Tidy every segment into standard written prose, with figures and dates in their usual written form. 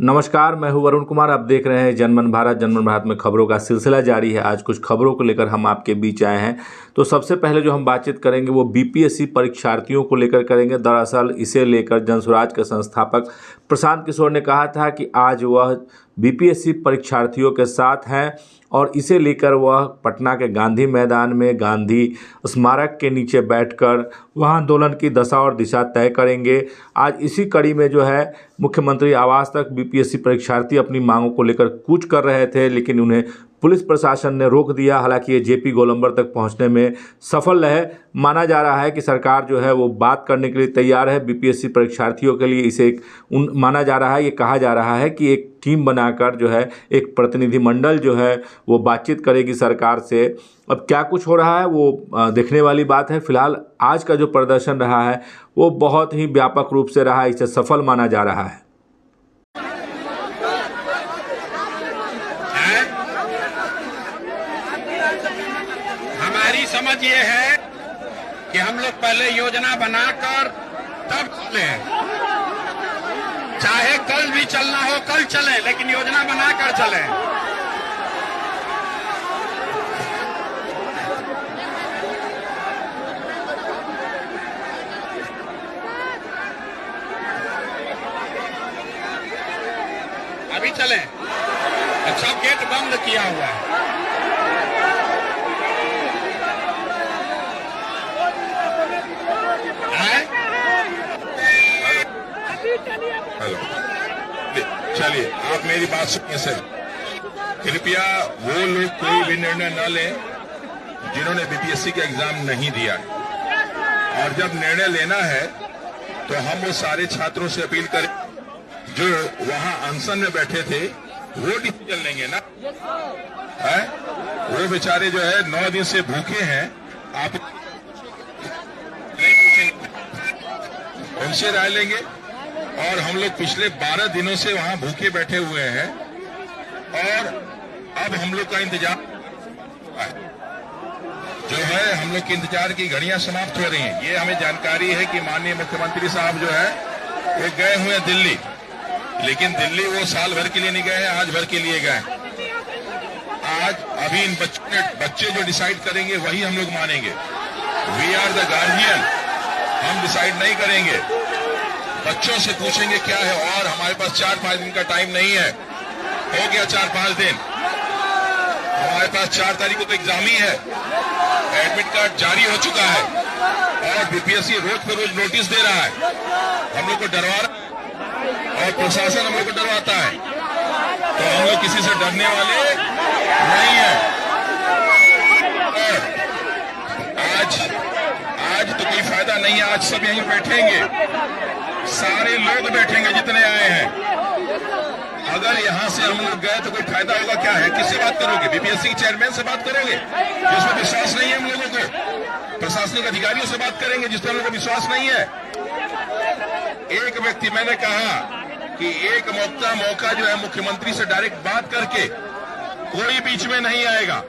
नमस्कार, मैं हूं वरुण कुमार। आप देख रहे हैं जनमन भारत। जनमन भारत में खबरों का सिलसिला जारी है। आज कुछ खबरों को लेकर हम आपके बीच आए हैं। तो सबसे पहले जो हम बातचीत करेंगे वो बीपीएससी परीक्षार्थियों को लेकर करेंगे। दरअसल इसे लेकर जनसुराज के संस्थापक प्रशांत किशोर ने कहा था कि आज वह बीपीएससी परीक्षार्थियों के साथ हैं और इसे लेकर वह पटना के गांधी मैदान में गांधी स्मारक के नीचे बैठकर वहाँ आंदोलन की दशा और दिशा तय करेंगे। आज इसी कड़ी में जो है मुख्यमंत्री आवास तक बीपीएससी परीक्षार्थी अपनी मांगों को लेकर कूच कर रहे थे, लेकिन उन्हें पुलिस प्रशासन ने रोक दिया। हालांकि ये जेपी गोलंबर तक पहुंचने में सफल रहे। माना जा रहा है कि सरकार जो है वो बात करने के लिए तैयार है बीपीएससी परीक्षार्थियों के लिए। इसे माना जा रहा है, ये कहा जा रहा है कि एक टीम बनाकर जो है एक प्रतिनिधिमंडल जो है वो बातचीत करेगी सरकार से। अब क्या कुछ हो रहा है वो देखने वाली बात है। फिलहाल आज का जो प्रदर्शन रहा है वो बहुत ही व्यापक रूप से रहा है, इसे सफल माना जा रहा है। हमारी समझ ये है कि हम लोग पहले योजना बनाकर तब चलें, चाहे कल भी चलना हो कल चलें, लेकिन योजना बनाकर चलें। अभी चलें। अच्छा, गेट बंद किया हुआ है। हेलो, चलिए आप मेरी बात सुनिए सर। कृपया वो लोग कोई भी निर्णय न लें जिन्होंने बीपीएससी का एग्जाम नहीं दिया है। और जब निर्णय लेना है तो हम वो सारे छात्रों से अपील करें जो वहां अनशन में बैठे थे, वो डिसीजन लेंगे ना है। वो बेचारे जो है 9 दिन से भूखे हैं, आप नहीं पूछेंगे, उनसे राय लेंगे। और हम लोग पिछले 12 दिनों से वहां भूखे बैठे हुए हैं और अब हम लोग का इंतजार जो है, हम लोग के इंतजार की घड़ियां समाप्त हो रही हैं। ये हमें जानकारी है कि माननीय मुख्यमंत्री साहब जो है वो गए हुए हैं दिल्ली, लेकिन दिल्ली वो साल भर के लिए नहीं गए हैं, आज भर के लिए गए। आज अभी इन बच्चे जो डिसाइड करेंगे वही हम लोग मानेंगे। वी आर द गार्जियन, हम डिसाइड नहीं करेंगे। बच्चों से पूछेंगे क्या है। और हमारे पास 4-5 दिन का टाइम नहीं है। हो गया 4-5 दिन। हमारे पास 4 तारीख को तो एग्जाम ही है। एडमिट कार्ड जारी हो चुका है और बीपीएससी रोज पे रोज नोटिस दे रहा है। हम लोग को डरवा रहा और प्रशासन हम लोग को डरवाता है। तो हम लोग किसी से डरने वाले नहीं है। और आज तो कोई फायदा नहीं है। आज सब यहीं बैठेंगे, सारे लोग बैठेंगे जितने आए हैं। अगर यहां से हम लोग गए तो कोई फायदा होगा क्या है? किससे बात करोगे? बीपीएससी के चेयरमैन से बात करोगे जिसमें विश्वास नहीं है हम लोगों को? प्रशासनिक अधिकारियों से बात करेंगे जिस पर हम लोगों को विश्वास नहीं है? एक व्यक्ति, मैंने कहा कि एक मौका जो है मुख्यमंत्री से डायरेक्ट बात करके, कोई बीच में नहीं आएगा।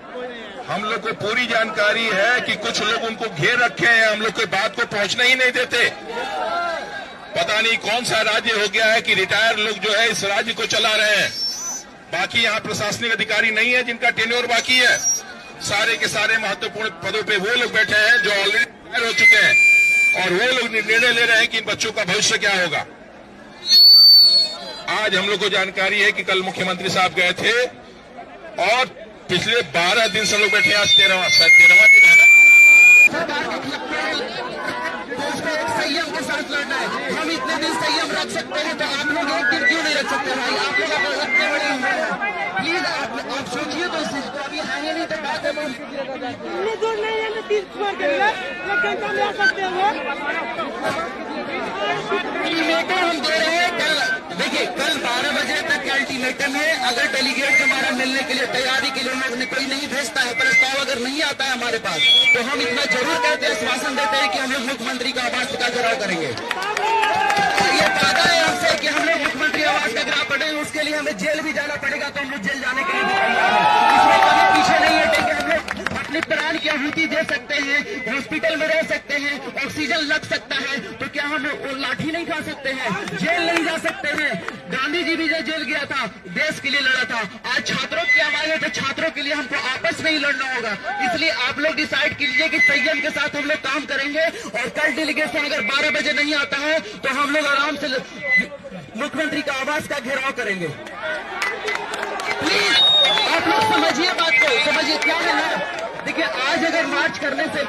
हम लोग को पूरी जानकारी है कि कुछ लोग उनको घेर रखे हैं, हम लोग कोई बात को पहुंचने ही नहीं देते। पता नहीं कौन सा राज्य हो गया है कि रिटायर लोग जो है इस राज्य को चला रहे हैं। बाकी यहाँ प्रशासनिक अधिकारी नहीं है जिनका टेन्योर बाकी है। सारे के सारे महत्वपूर्ण पदों पे वो लोग बैठे हैं जो ऑलरेडी रिटायर हो चुके हैं और वो लोग निर्णय ले रहे हैं कि इन बच्चों का भविष्य क्या होगा। आज हम लोग को जानकारी है कि कल मुख्यमंत्री साहब गए थे और पिछले 12 दिन से लोग बैठे। आज 13वां दिन है ना। संयम के साथ लड़ना है। हम इतने दिन संयम रख सकते हैं तो आप लोग एक दिन क्यों नहीं रख सकते भाई? आप लोग इतने बड़े प्लीज आप सोचिए तो इसे। तो अभी आगे नहीं तो बात है। दूर नहीं है, 30 मार करेगा, लेकिन हम ले सकते हैं। अल्टीमेटम हम दे रहे हैं। कल देखिए, कल 12 बजे तक का अल्टीमेटम है। अगर डेलीगेट हमारा मिलने के लिए तैयारी के लिए लोग कोई नहीं भेजता है, प्रस्ताव अगर नहीं आता है हमारे पास, तो हम इतना जरूर कहते हैं, आश्वासन देते हैं कि हम लोग मुख्यमंत्री का आवास का घेराव करेंगे। ये वादा है हमसे कि हम लोग मुख्यमंत्री आवास का घेराव करेंगे। उसके लिए हमें जेल भी जाना पड़ेगा तो हम लोग जेल जाने के लिए इसमें कभी पीछे नहीं हटेंगे। हम लोग अपने प्राण की आहुति फैसिलिटी दे सकते हैं, हॉस्पिटल में रह सकते हैं, ऑक्सीजन लग सकता है, तो क्या हम वो लाठी नहीं खा सकते हैं, जेल नहीं जा सकते हैं? गांधी जी भी जेल गया था, देश के लिए लड़ा था। आज छात्रों की आवाज है, तो छात्रों के लिए हमको आपस में ही लड़ना होगा। इसलिए आप लोग डिसाइड कीजिए कि संयम के साथ हम लोग काम करेंगे, और कल डेलीगेशन अगर 12 बजे नहीं आता है तो हम लोग आराम से मुख्यमंत्री का आवास का घेराव करेंगे। प्लीज आप लोग समझिए बात को, समझिए क्या है ना। देखिए आज अगर मार्च करने से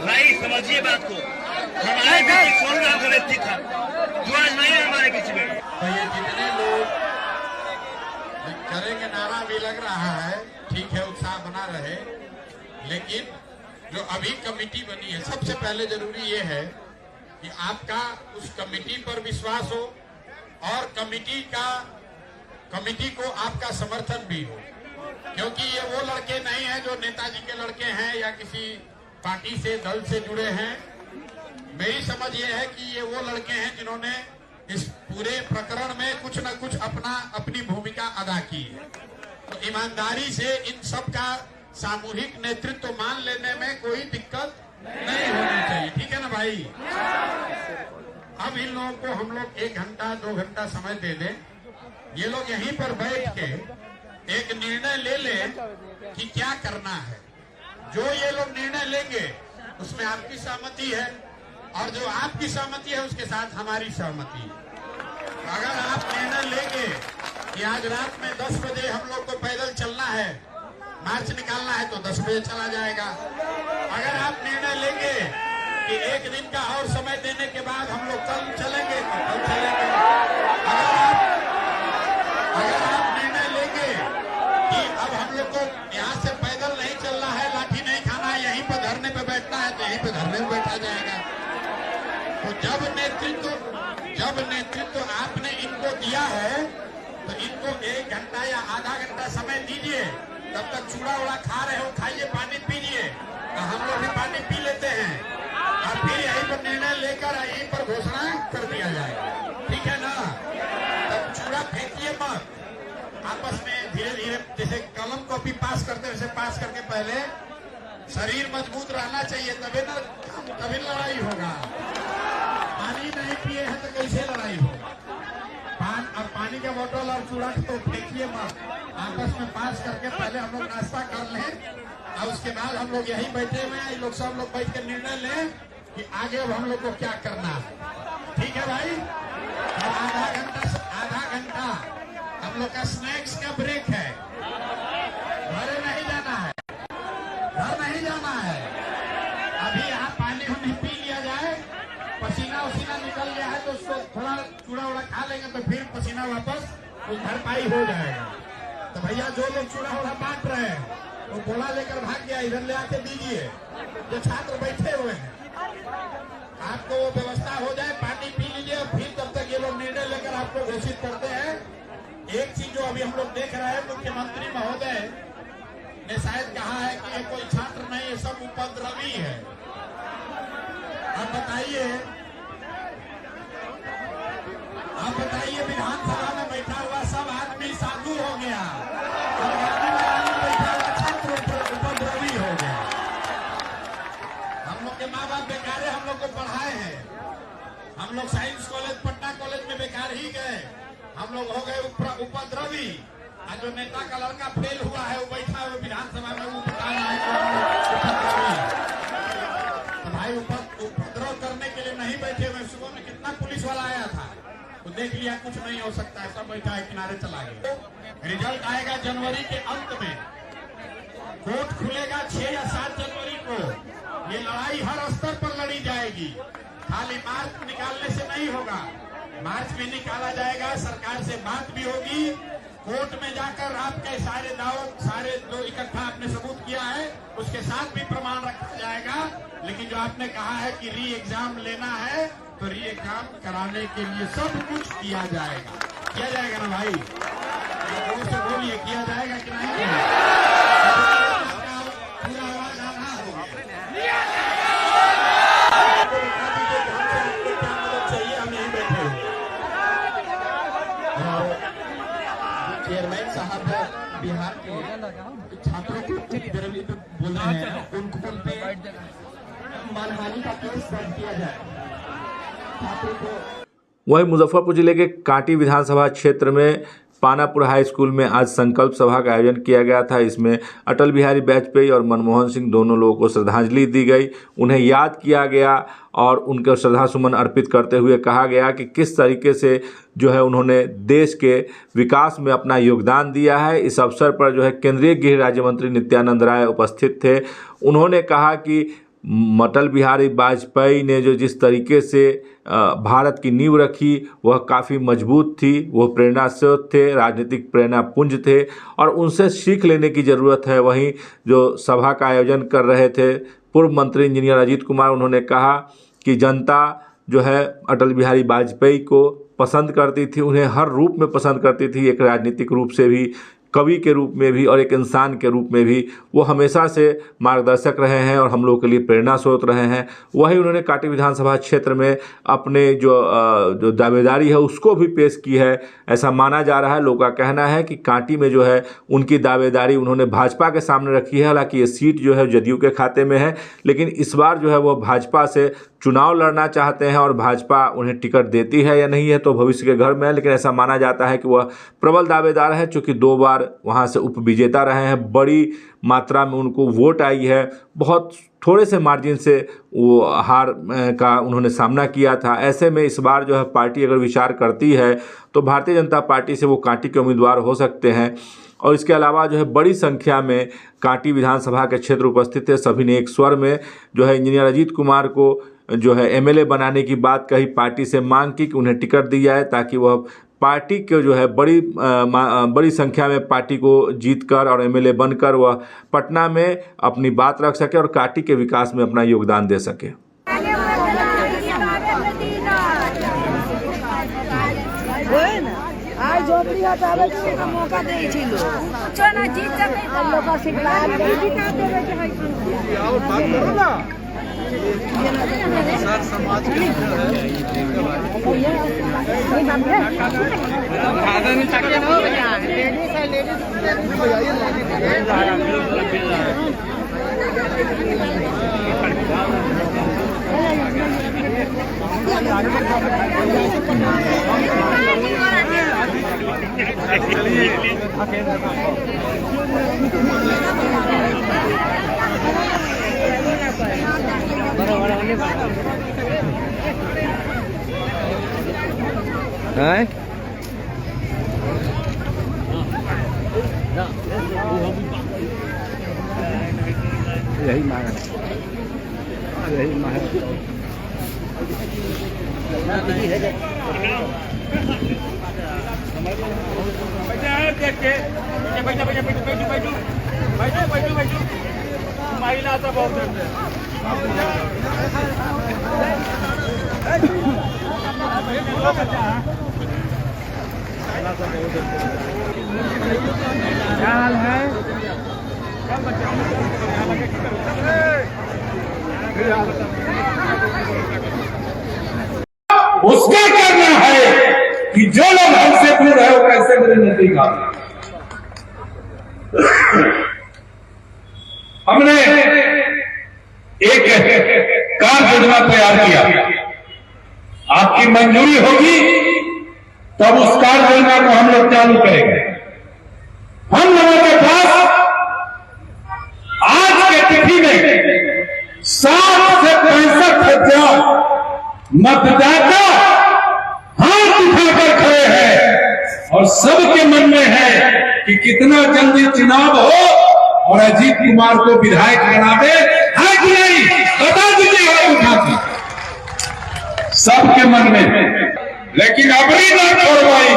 नहीं समझिए बात को, हमारे बीच 16 का व्यक्ति था जो आज नहीं है हमारे बीच में। तो ये जितने लोग करेंगे, नारा भी लग रहा है, ठीक है, उत्साह बना रहे, लेकिन जो अभी कमेटी बनी है, सबसे पहले जरूरी ये है कि आपका उस कमेटी पर विश्वास हो और कमेटी को आपका समर्थन भी हो, क्योंकि ये वो लड़के नहीं हैं जो नेताजी के लड़के हैं या किसी पार्टी से दल से जुड़े हैं। मेरी समझ ये है कि ये वो लड़के हैं जिन्होंने इस पूरे प्रकरण में कुछ न कुछ अपनी भूमिका अदा की है। तो ईमानदारी से इन सब का सामूहिक नेतृत्व मान लेने में कोई दिक्कत नहीं होनी चाहिए, ठीक है ना भाई? अब इन लोगों को हम लोग 1 घंटा 2 घंटा समय दे दें, ये लोग यहीं पर बैठ के एक निर्णय ले लें कि क्या करना है। जो ये लोग निर्णय लेंगे उसमें आपकी सहमति है, और जो आपकी सहमति है उसके साथ हमारी सहमति है। अगर आप निर्णय लेंगे कि आज रात में 10 बजे हम लोग को पैदल चलना है, मार्च निकालना है, तो 10 बजे चला जाएगा। अगर आप निर्णय लेंगे कि 1 दिन का और समय देने के बाद हम लोग कल चलेंगे, तो कल चलेंगे। अगर आप निर्णय लेंगे कि अब हम लोग को यहाँ से पैदल नहीं चलना है, लाठी नहीं खाना है, यहीं पर धरने पे बैठना है, तो यहीं पे धरने में बैठा जाएगा। तो जब नेतृत्व आपने इनको दिया है, तो इनको 1 घंटा या आधा घंटा समय दीजिए। तब तक चूड़ा उड़ा खा रहे हो, खाइए, पानी पीजिए, तो हम लोग भी पानी पी लेते हैं, और फिर यहीं पर निर्णय लेकर यहीं पर घोषणा कर दिया जाएगा, ठीक है ना? तब चूड़ा फेंकिए मत, आपस में धीरे धीरे जैसे कलम कॉपी पास करते वैसे पास करके पहले शरीर मजबूत रहना चाहिए, तभी लड़ाई होगा। पानी नहीं पिए हैं तो कैसे लड़ाई होगा? अब पानी का बोतल और चूड़ा तो फेंकिए मत, आपस में पास करके पहले हम लोग नाश्ता कर लें, और उसके बाद हम लोग यहीं बैठे हुए हैं, लोग सब लोग बैठ कर निर्णय लें कि आगे अब हम लोग को क्या करना है, ठीक है भाई? और आधा घंटा हम लोग का स्नैक्स का ब्रेक है, घर नहीं जाना है, घर नहीं जाना है। अभी यहाँ पानी हमने पी लिया जाए, पसीना उसीना निकल गया है, तो उसको थोड़ा चूड़ा उड़ा खा लेंगे, तो फिर पसीना वापस उस भरपाई हो जाएगा। तो भैया जो लोग चूड़ा उड़ा बांट रहे हैं, वो बोला लेकर भाग गया, इधर ले आके दीजिए। जो छात्र बैठे हुए हैं, आपको वो व्यवस्था हो जाए, पानी पी लीजिए, और फिर तब तक ये लोग निर्णय लेकर आपको घोषित करते हैं। एक चीज जो अभी हम लोग देख रहे हैं, मुख्यमंत्री महोदय ने शायद कहा है कि ये कोई छात्र नहीं, ये सब उपद्रवी है। अब बताइए विधानसभा में बैठा हुआ सब आदमी साधु हो गया, बैठा हुआ छात्र उपद्रवी हो गया। हम लोग के माँ बाप बेकारे हम लोग को पढ़ाए हैं, हम लोग साइंस कॉलेज, पटना कॉलेज में बेकार ही गए, हम लोग हो गए उपद्रवी। आज जो नेता का लड़का फेल हुआ है, वो बैठा हुआ विधानसभा में, वो बता रहा है तो भाई उपद्रव करने के लिए नहीं बैठे हुए। सुबह में कितना पुलिस वाला आया था, तो देख लिया कुछ नहीं हो सकता है, सब बैठा है किनारे चला गया। रिजल्ट आएगा जनवरी के अंत में, कोर्ट खुलेगा 6 या 7 जनवरी को। ये लड़ाई हर स्तर पर लड़ी जाएगी, खाली मार्च निकालने से नहीं होगा। मार्च में निकाला जाएगा, सरकार से बात भी होगी, कोर्ट में जाकर आपके सारे दाव, सारे जो इकट्ठा आपने सबूत किया है उसके साथ भी प्रमाण रखा जाएगा। लेकिन जो आपने कहा है कि री एग्जाम लेना है, तो री एग्जाम कराने के लिए सब कुछ किया जाएगा। किया जाएगा ना भाई? लोगों से बोलिए, किया जाएगा कि नहीं? पूरा आवाज आना हो गया। बिहार के छात्रों को विरोधी बोल रहे हैं, उनको उन पे मानहानि का केस दर्ज किया जाए। छात्रों को वहीं मुजफ्फरपुर जिले के कांटी विधानसभा क्षेत्र में पानापुर हाई स्कूल में आज संकल्प सभा का आयोजन किया गया था। इसमें अटल बिहारी वाजपेयी और मनमोहन सिंह दोनों लोगों को श्रद्धांजलि दी गई, उन्हें याद किया गया और उनके श्रद्धासुमन अर्पित करते हुए कहा गया कि किस तरीके से जो है उन्होंने देश के विकास में अपना योगदान दिया है। इस अवसर पर जो है केंद्रीय गृह राज्य मंत्री नित्यानंद राय उपस्थित थे। उन्होंने कहा कि अटल बिहारी वाजपेयी ने जो जिस तरीके से भारत की नींव रखी वह काफ़ी मजबूत थी, वो प्रेरणा स्रोत थे, राजनीतिक प्रेरणा पुंज थे और उनसे सीख लेने की ज़रूरत है। वहीं जो सभा का आयोजन कर रहे थे पूर्व मंत्री इंजीनियर अजीत कुमार, उन्होंने कहा कि जनता जो है अटल बिहारी वाजपेयी को पसंद करती थी, उन्हें हर रूप में पसंद करती थी, एक राजनीतिक रूप से भी, कवि के रूप में भी और एक इंसान के रूप में भी। वो हमेशा से मार्गदर्शक रहे हैं और हम लोगों के लिए प्रेरणा स्रोत रहे हैं। वहीं उन्होंने कांटी विधानसभा क्षेत्र में अपने जो दावेदारी है उसको भी पेश की है। ऐसा माना जा रहा है, लोगों का कहना है कि कांटी में जो है उनकी दावेदारी उन्होंने भाजपा के सामने रखी है। हालांकि ये सीट जो है जदयू के खाते में है, लेकिन इस बार जो है वो भाजपा से चुनाव लड़ना चाहते हैं और भाजपा उन्हें टिकट देती है या नहीं है तो भविष्य के घर में है। लेकिन ऐसा माना जाता है कि वह प्रबल दावेदार है, चूँकि 2 बार वहाँ से उप विजेता रहे हैं, बड़ी मात्रा में उनको वोट आई है, बहुत थोड़े से मार्जिन से वो हार का उन्होंने सामना किया था। ऐसे में इस बार जो है पार्टी अगर विचार करती है तो भारतीय जनता पार्टी से वो कांटी के उम्मीदवार हो सकते हैं। और इसके अलावा जो है बड़ी संख्या में कांटी विधानसभा के क्षेत्र उपस्थित थे। सभी ने एक स्वर में जो है इंजीनियर अजीत कुमार को जो है एमएलए बनाने की बात कही, पार्टी से मांग की कि उन्हें टिकट दी जाए ताकि वह पार्टी के जो है बड़ी संख्या में पार्टी को जीतकर और एमएलए बनकर वह पटना में अपनी बात रख सके और कांटी के विकास में अपना योगदान दे सके। आज झोपड़ी हटावे के मौका दे छी लोग चना जीत जाते हम लोग का सिग्नल जीता देवे के है और बात करो ना सर समाज के खाना नहीं चाहिए हो लेडीज है यही मांग यही मांग महिला तो बहुत क्या हाल है? उसका करना है कि जो लोग हमसे दूर है वो कैसे मेरे नजदीक आते। हमने एक कार्य योजना तैयार किया, आपकी मंजूरी होगी तब उस कार्य योजना को हम लोग चालू करेंगे। हम लोगों के पास आज के तिथि में 60 से 65,000 मतदाता हाथ उठाकर खड़े हैं और सबके मन में है कि कितना जल्दी चुनाव हो और अजीत कुमार को विधायक बना दे, है कि नहीं? बता दीजिए हाथ उठा के, सबके मन में है। लेकिन अबरी ना छोड़वाई,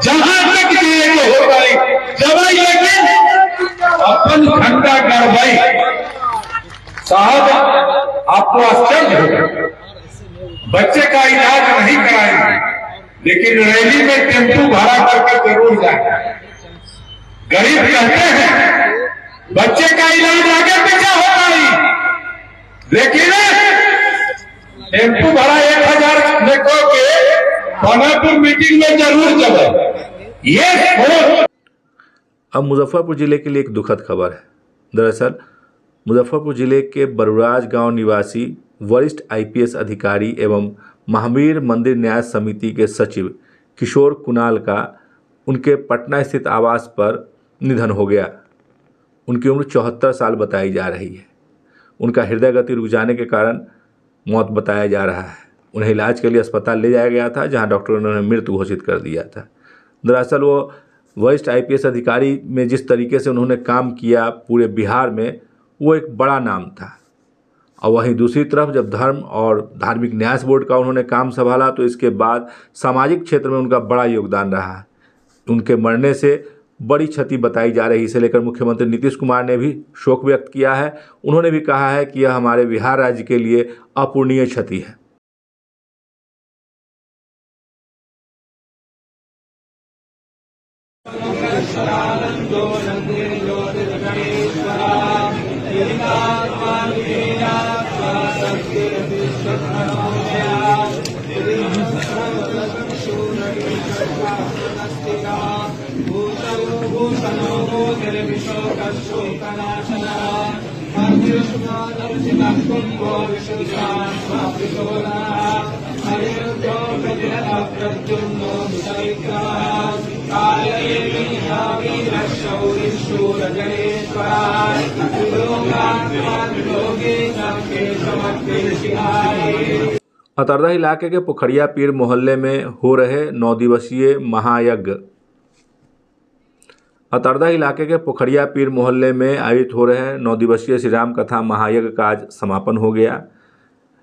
जहां तक दिए तो हो पाई दवाई, लेकिन अपन ठंडा करवाई। साहब आपको आश्चर्य होगा, बच्चे का इलाज नहीं कराएंगे लेकिन रैली में टेम्पू भाड़ा करके जरूर जाए। गरीब कहते हैं बच्चे का इलाज आगे पीछे होता ही, लेकिन टेम्पू भाड़ा 1000 लेकर के पानापुर मीटिंग में जरूर चले। ये अब मुजफ्फरपुर ज़िले के लिए एक दुखद खबर है। दरअसल मुजफ्फरपुर ज़िले के बरुराज गांव निवासी वरिष्ठ IPS अधिकारी एवं महावीर मंदिर न्याय समिति के सचिव किशोर कुणाल का उनके पटना स्थित आवास पर निधन हो गया। उनकी उम्र 74 साल बताई जा रही है। उनका हृदय गति रुक जाने के कारण मौत बताया जा रहा है। उन्हें इलाज के लिए अस्पताल ले जाया गया था, जहां डॉक्टरों ने उन्हें मृत घोषित कर दिया था। दरअसल वो वरिष्ठ IPS अधिकारी में जिस तरीके से उन्होंने काम किया पूरे बिहार में, वो एक बड़ा नाम था। और वहीं दूसरी तरफ जब धर्म और धार्मिक न्यास बोर्ड का उन्होंने काम संभाला तो इसके बाद सामाजिक क्षेत्र में उनका बड़ा योगदान रहा। उनके मरने से बड़ी क्षति बताई जा रही है। इसे लेकर मुख्यमंत्री नीतीश कुमार ने भी शोक व्यक्त किया है। उन्होंने भी कहा है कि यह हमारे बिहार राज्य के लिए अपूरणीय क्षति है। अतरदा इलाके के पोखरिया पीर मोहल्ले में हो रहे 9 दिवसीय महायज्ञ। अतरदा इलाके के पोखरिया पीर मोहल्ले में आयोजित हो रहे 9 दिवसीय श्री राम कथा महायज्ञ का आज समापन हो गया।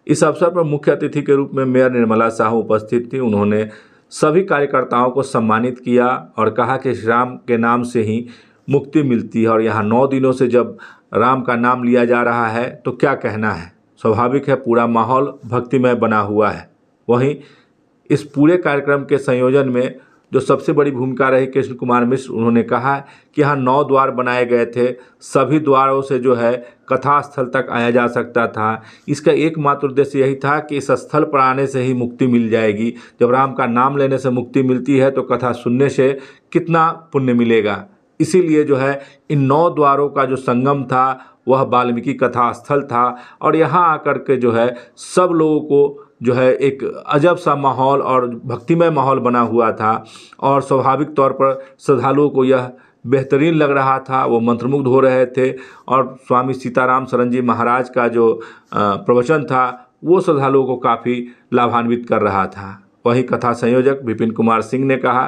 इस अवसर पर मुख्य अतिथि के रूप में मेयर निर्मला साहू उपस्थित थी। उन्होंने सभी कार्यकर्ताओं को सम्मानित किया और कहा कि श्री राम के नाम से ही मुक्ति मिलती है और यहाँ 9 दिनों से जब राम का नाम लिया जा रहा है तो क्या कहना है। स्वाभाविक है, पूरा माहौल भक्तिमय बना हुआ है। वहीं इस पूरे कार्यक्रम के संयोजन में जो सबसे बड़ी भूमिका रही कृष्ण कुमार मिश्र, उन्होंने कहा कि यहाँ 9 द्वार बनाए गए थे। सभी द्वारों से जो है कथा स्थल तक आया जा सकता था। इसका एकमात्र उद्देश्य यही था कि इस स्थल पर आने से ही मुक्ति मिल जाएगी। जब राम का नाम लेने से मुक्ति मिलती है तो कथा सुनने से कितना पुण्य मिलेगा। इसीलिए जो है इन 9 द्वारों का जो संगम था वह वाल्मीकि कथा स्थल था और यहाँ आकर के जो है सब लोगों को जो है एक अजब सा माहौल और भक्तिमय माहौल बना हुआ था और स्वाभाविक तौर पर श्रद्धालुओं को यह बेहतरीन लग रहा था। वो मंत्रमुग्ध हो रहे थे और स्वामी सीताराम शरण जी महाराज का जो प्रवचन था वो श्रद्धालुओं को काफ़ी लाभान्वित कर रहा था। वहीं कथा संयोजक विपिन कुमार सिंह ने कहा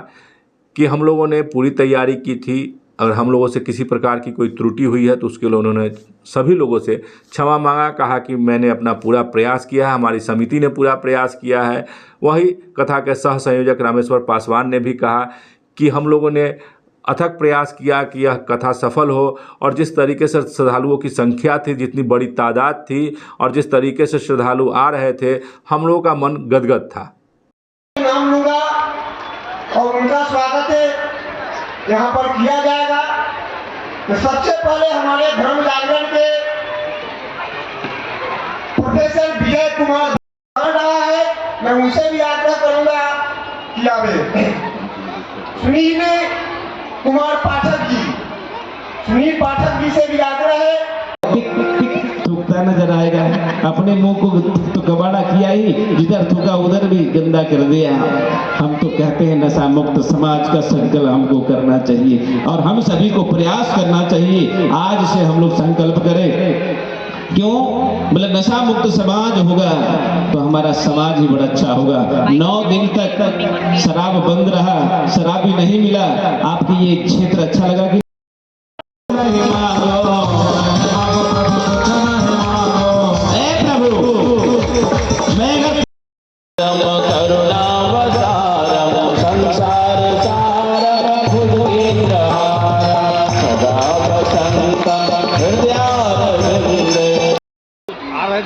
कि हम लोगों ने पूरी तैयारी की थी। अगर हम लोगों से किसी प्रकार की कोई त्रुटि हुई है तो उसके लिए उन्होंने सभी लोगों से क्षमा मांगा। कहा कि मैंने अपना पूरा प्रयास किया है, हमारी समिति ने पूरा प्रयास किया है। वही कथा के सह संयोजक रामेश्वर पासवान ने भी कहा कि हम लोगों ने अथक प्रयास किया कि यह कथा सफल हो और जिस तरीके से श्रद्धालुओं की संख्या थी, जितनी बड़ी तादाद थी और जिस तरीके से श्रद्धालु आ रहे थे, हम लोगों का मन गदगद था। नाम लूंगा और उनका स्वागत यहाँ पर किया जाएगा। तो सबसे पहले हमारे धर्म जागरण के प्रोफेसर विजय कुमार रहा है, मैं उनसे भी आग्रह करूंगा कि आवे। सुनील कुमार पाठक जी, सुनील पाठक जी से भी आग्रह है। थूकता नजर आएगा, अपने मुंह को तो कबाड़ा किया ही, जिधर थूका उधर भी गंदा कर दिया। हम तो कहते हैं नशा मुक्त समाज का संकल्प हमको करना चाहिए और हम सभी को प्रयास करना चाहिए। आज से हम लोग संकल्प करें, क्यों मतलब नशा मुक्त समाज होगा तो हमारा समाज ही बड़ा अच्छा होगा। 9 दिन तक शराब बंद रहा, शराब भी नहीं मिला। आपकी ये क्षेत्र अच्छा लगा कि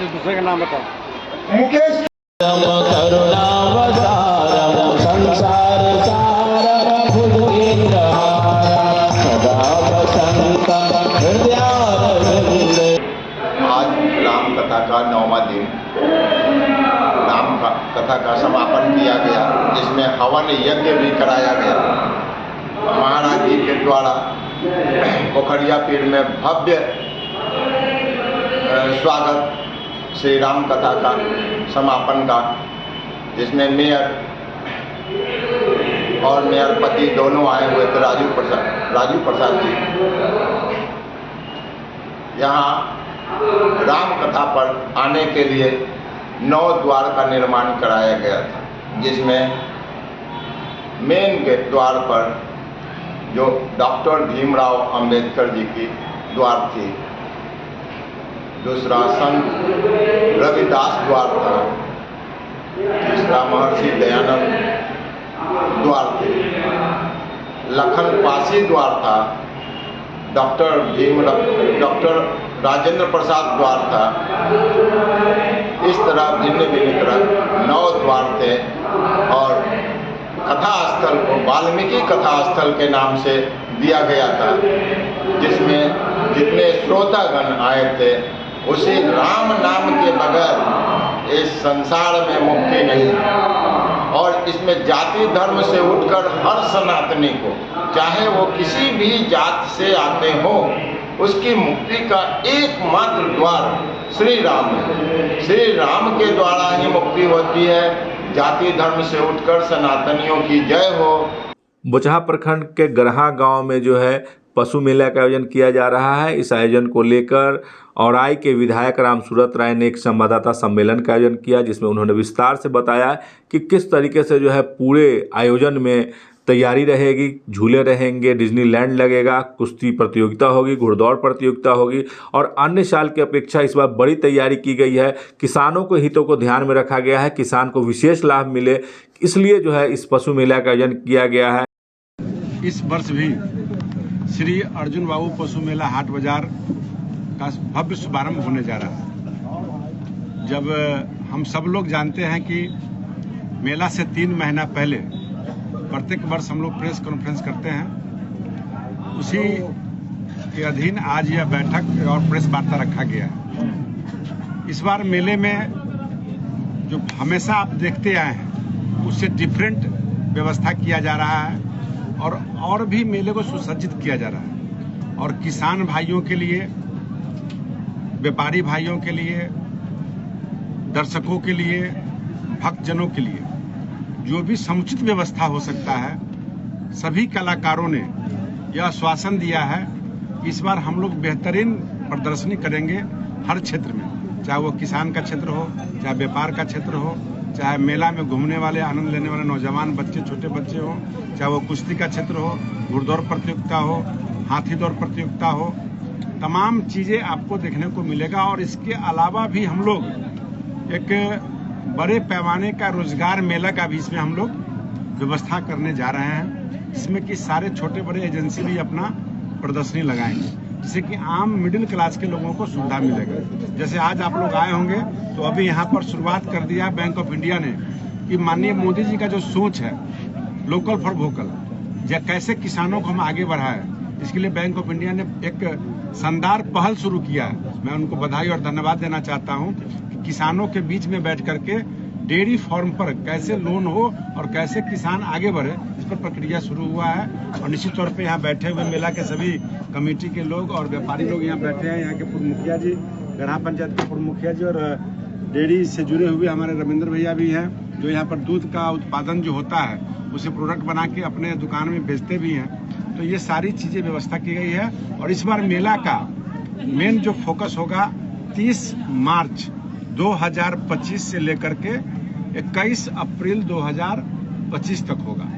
दूसरे का नाम बताओ। मुकेश आज राम कथा का 9वां दिन राम कथा का समापन किया गया, जिसमें हवन यज्ञ भी कराया गया। महाराज जी के द्वारा पोखरिया पीर में भव्य स्वागत श्री राम कथा का समापन का, जिसमें मेयर और मेयर पति दोनों आए हुए थे, राजू प्रसाद जी। यहाँ राम कथा पर आने के लिए 9 द्वार का निर्माण कराया गया था, जिसमें मेन गेट द्वार पर जो डॉक्टर भीमराव अंबेडकर जी की द्वार थी, दूसरा संत रविदास द्वार था, तीसरा महर्षि दयानंद द्वार थे, लखन पासी द्वार था, डॉक्टर राजेंद्र प्रसाद द्वार था। इस तरह भिन्न भिन्न तरह 9 द्वार थे और कथा स्थल को वाल्मीकि कथा स्थल के नाम से दिया गया था, जिसमें जितने श्रोतागण आए थे उसी राम नाम के बगैर इस संसार में मुक्ति नहीं। और इसमें जाति धर्म से उठकर हर सनातनी को, चाहे वो किसी भी जात से आते हो, उसकी मुक्ति का एकमात्र द्वार श्री राम है। श्री राम के द्वारा ही मुक्ति होती है। जाति धर्म से उठकर सनातनियों की जय हो। बोचहा प्रखंड के गरहा गांव में जो है पशु मेला का आयोजन किया जा रहा है। इस आयोजन को लेकर औराई के विधायक राम सूरत राय ने एक संवाददाता सम्मेलन का आयोजन किया, जिसमें उन्होंने विस्तार से बताया कि किस तरीके से जो है पूरे आयोजन में तैयारी रहेगी। झूले रहेंगे, डिज्नीलैंड लगेगा, कुश्ती प्रतियोगिता होगी, घुड़दौड़ प्रतियोगिता होगी और अन्य साल की अपेक्षा इस बार बड़ी तैयारी की गई है। किसानों के हितों को ध्यान में रखा गया है, किसान को विशेष लाभ मिले, इसलिए जो है इस पशु मेला का आयोजन किया गया है। इस वर्ष भी श्री अर्जुन बाबू पशु मेला हाट बाजार का भव्य शुभारंभ होने जा रहा है। जब हम सब लोग जानते हैं कि मेला से 3 महीना पहले प्रत्येक वर्ष हम लोग प्रेस कॉन्फ्रेंस करते हैं, उसी के अधीन आज यह बैठक और प्रेस वार्ता रखा गया है। इस बार मेले में जो हमेशा आप देखते आए हैं उससे डिफरेंट व्यवस्था किया जा रहा है और भी मेले को सुसज्जित किया जा रहा है। और किसान भाइयों के लिए, व्यापारी भाइयों के लिए, दर्शकों के लिए, भक्तजनों के लिए जो भी समुचित व्यवस्था हो सकता है, सभी कलाकारों ने यह आश्वासन दिया है कि इस बार हम लोग बेहतरीन प्रदर्शनी करेंगे हर क्षेत्र में, चाहे वो किसान का क्षेत्र हो, चाहे व्यापार का क्षेत्र हो, चाहे मेला में घूमने वाले, आनंद लेने वाले नौजवान बच्चे, छोटे बच्चे हो, चाहे वो कुश्ती का क्षेत्र हो, घुड़दौड़ प्रतियोगिता हो, हाथी दौड़ प्रतियोगिता हो, तमाम चीज़ें आपको देखने को मिलेगा। और इसके अलावा भी हम लोग एक बड़े पैमाने का रोजगार मेला का भी इसमें हम लोग व्यवस्था करने जा रहे हैं, जिसमें कि सारे छोटे बड़े एजेंसी भी अपना प्रदर्शनी लगाएंगे, जिससे कि आम मिडिल क्लास के लोगों को सुविधा मिलेगा। जैसे आज आप लोग आए होंगे तो अभी यहाँ पर शुरुआत कर दिया बैंक ऑफ इंडिया ने कि माननीय मोदी जी का जो सोच है लोकल फॉर वोकल, या कैसे किसानों को हम आगे बढ़ाएं, इसके लिए बैंक ऑफ इंडिया ने एक शानदार पहल शुरू किया है। मैं उनको बधाई और धन्यवाद देना चाहता हूँ कि किसानों के बीच में बैठ करके डेयरी फार्म पर कैसे लोन हो और कैसे किसान आगे बढ़े, इस पर प्रक्रिया शुरू हुआ है। और निश्चित तौर पे यहाँ बैठे हुए मेला के सभी कमेटी के लोग और व्यापारी लोग यहाँ बैठे हैं। यहाँ के पूर्व मुखिया जी, गरहा पंचायत के पूर्व मुखिया जी, और डेयरी से जुड़े हुए हमारे रविंद्र भैया भी हैं, जो यहाँ पर दूध का उत्पादन जो होता है उसे प्रोडक्ट बना के अपने दुकान में बेचते भी हैं। तो ये सारी चीज़ें व्यवस्था की गई है। और इस बार मेला का मेन जो फोकस होगा 30 मार्च 2025 से लेकर के 21 अप्रैल 2025 तक होगा।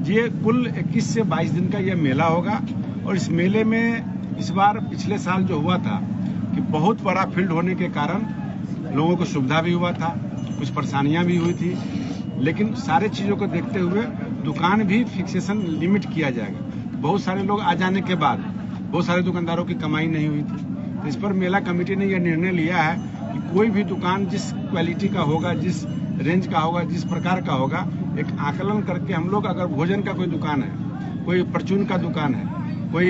ये कुल 21 से 22 दिन का ये मेला होगा। और इस मेले में इस बार पिछले साल जो हुआ था कि बहुत बड़ा फील्ड होने के कारण लोगों को सुविधा भी हुआ था, कुछ परेशानियां भी हुई थी, लेकिन सारे चीज़ों को देखते हुए दुकान भी फिक्सेशन लिमिट किया जाएगा। बहुत सारे लोग आ जाने के बाद बहुत सारे दुकानदारों की कमाई नहीं हुई थी, तो इस पर मेला कमेटी ने यह निर्णय लिया है कि कोई भी दुकान जिस क्वालिटी का होगा, जिस रेंज का होगा, जिस प्रकार का होगा, एक आकलन करके हम लोग, अगर भोजन का कोई दुकान है, कोई परचून का दुकान है, कोई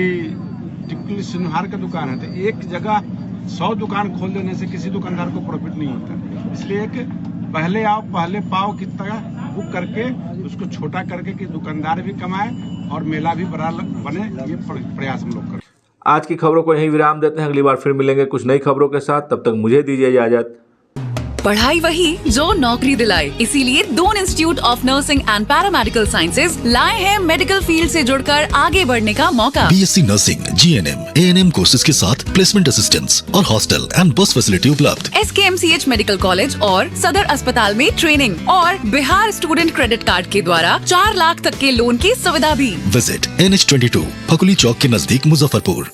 टिक्की सिनुहार का दुकान है, तो एक जगह 100 दुकान खोल देने से किसी दुकानदार को प्रॉफिट नहीं होता। इसलिए एक पहले आओ पहले पाओ की तरह बुक करके उसको छोटा करके कि दुकानदार भी कमाए और मेला भी बड़ा बने, ये प्रयास हम लोग करें। आज की खबरों को यहीं विराम देते हैं, अगली बार फिर मिलेंगे कुछ नई खबरों के साथ। तब तक मुझे दीजिए इजाजत। पढ़ाई वही जो नौकरी दिलाए, इसीलिए Doon institute of nursing and paramedical sciences लाए हैं मेडिकल फील्ड से जुड़कर आगे बढ़ने का मौका। BSc nursing, GNM, ANM courses के साथ प्लेसमेंट असिस्टेंस और हॉस्टल एंड बस फैसिलिटी उपलब्ध। SKMCH मेडिकल कॉलेज और सदर अस्पताल में ट्रेनिंग और बिहार स्टूडेंट क्रेडिट कार्ड के द्वारा 4 लाख तक के लोन की सुविधा भी। विजिट NH22 फकुली चौक के नजदीक मुजफ्फरपुर।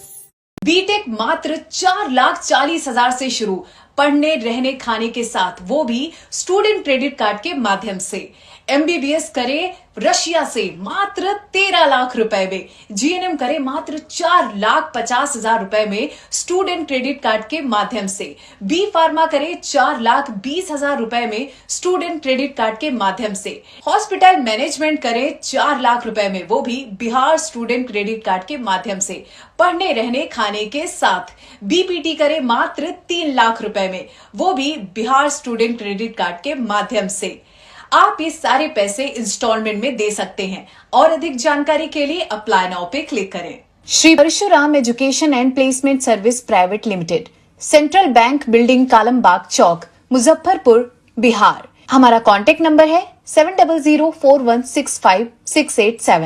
बीटेक मात्र 4,40,000 से शुरू, पढ़ने रहने खाने के साथ, वो भी स्टूडेंट क्रेडिट कार्ड के माध्यम से। MBBS करे रशिया से मात्र 13 लाख रुपए में, GNM करे मात्र 4,50,000 रुपए में स्टूडेंट क्रेडिट कार्ड के माध्यम से, B फार्मा करे 4,20,000 रुपए में स्टूडेंट क्रेडिट कार्ड के माध्यम से, हॉस्पिटल मैनेजमेंट करे 4 लाख रुपए में, वो भी बिहार स्टूडेंट क्रेडिट कार्ड के माध्यम से, पढ़ने रहने खाने के साथ। BPT करे मात्र 3 लाख रुपए में, वो भी बिहार स्टूडेंट क्रेडिट कार्ड के माध्यम से। आप ये सारे पैसे इंस्टॉलमेंट में दे सकते हैं और अधिक जानकारी के लिए अप्लाई नाउ पे क्लिक करें। Shri Parshuram education and placement service private limited, central bank building, Kalambagh Chowk, Muzaffarpur, Bihar. हमारा कॉन्टेक्ट नंबर है 7004165687।